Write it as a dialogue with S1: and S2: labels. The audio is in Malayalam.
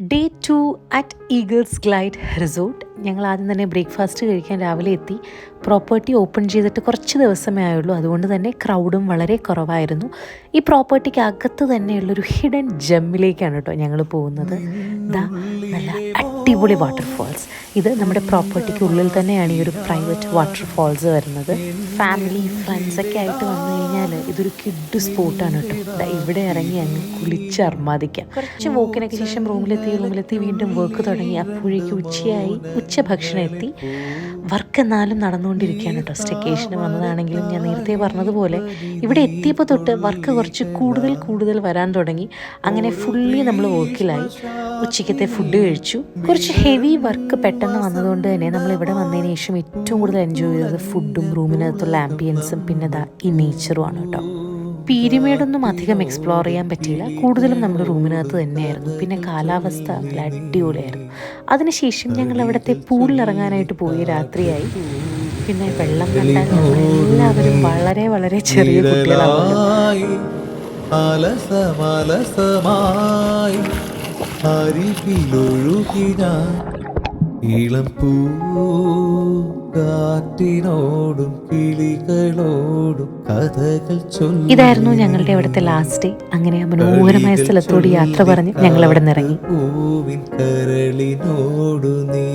S1: Day 2 at Eagles glide resort. ഞങ്ങൾ ആദ്യം തന്നെ ബ്രേക്ക്ഫാസ്റ്റ് കഴിക്കാൻ രാവിലെ എത്തി. പ്രോപ്പർട്ടി ഓപ്പൺ ചെയ്തിട്ട് കുറച്ച് ദിവസമേ ആയുള്ളൂ, അതുകൊണ്ട് തന്നെ ക്രൗഡും വളരെ കുറവായിരുന്നു. ഈ പ്രോപ്പർട്ടിക്ക് അകത്ത് തന്നെയുള്ളൊരു ഹിഡൻ ജമ്മിലേക്കാണ് കേട്ടോ ഞങ്ങൾ പോകുന്നത്. നല്ല അടിപൊളി വാട്ടർഫാൾസ്. ഇത് നമ്മുടെ പ്രോപ്പർട്ടിക്ക് ഉള്ളിൽ തന്നെയാണ് ഈ ഒരു പ്രൈവറ്റ് വാട്ടർഫാൾസ് വരുന്നത്. ഫാമിലി ഫ്രണ്ട്സൊക്കെ ആയിട്ട് വന്നു കഴിഞ്ഞാൽ ഇതൊരു കിഡ് സ്പോട്ടാണ് കേട്ടോ. ഇവിടെ ഇറങ്ങി അങ്ങ് കുളിച്ച് അർമാദിക്കാം. കുറച്ച് വോക്കിനൊക്കെ ശേഷം റൂമിലെത്തി വീണ്ടും വർക്ക് തുടങ്ങി. അപ്പോഴേക്കും ഉച്ചയായി. ഉച്ചഭക്ഷണം എത്തി. വർക്ക് എന്നാലും നടന്നുകൊണ്ടിരിക്കുകയാണ് കേട്ടോ. സ്റ്റേക്കേഷന് വന്നതാണെങ്കിലും ഞാൻ നേരത്തെ പറഞ്ഞതുപോലെ ഇവിടെ എത്തിയപ്പോൾ തൊട്ട് വർക്ക് കുറച്ച് കൂടുതൽ വരാൻ തുടങ്ങി. അങ്ങനെ ഫുള്ളി നമ്മൾ വർക്കിലായി. ഉച്ചയ്ക്കത്തെ ഫുഡ് കഴിച്ചു. കുറച്ച് ഹെവി വർക്ക് പെട്ടെന്ന് വന്നതുകൊണ്ട് തന്നെ നമ്മൾ ഇവിടെ വന്നതിന് ശേഷം ഏറ്റവും കൂടുതൽ എൻജോയ് ചെയ്തത് ഫുഡും റൂമിനകത്തുള്ള ആംബിയൻസും പിന്നെ ഈ നേച്ചറുമാണ് കേട്ടോ. പീരിമേഡൊന്നും അധികം എക്സ്പ്ലോർ ചെയ്യാൻ പറ്റിയില്ല. കൂടുതലും നമ്മുടെ റൂമിനകത്ത് തന്നെയായിരുന്നു. പിന്നെ കാലാവസ്ഥ നല്ല അടിപൊളിയായിരുന്നു. അതിനുശേഷം ഞങ്ങൾ അവിടുത്തെ പൂളിലിറങ്ങാനായിട്ട് പോയി. രാത്രിയായി. പിന്നെ വെള്ളം കണ്ടാൽ എല്ലാവരും വളരെ ചെറിയ കുട്ടികളാണ്.
S2: ഇളം പൂക്കാറ്റിനോടും കിളികളോടും കഥകൾ ചൊല്ലി.
S1: ഇതായിരുന്നു ഞങ്ങളുടെ അവിടുത്തെ ലാസ്റ്റ് ഡേ. അങ്ങനെ മനോഹരമായ സ്ഥലത്തോട് യാത്ര പറഞ്ഞ് ഞങ്ങൾ അവിടെ നിന്ന് ഇറങ്ങി.
S2: പൂവിൻ കരളിനോടു നീ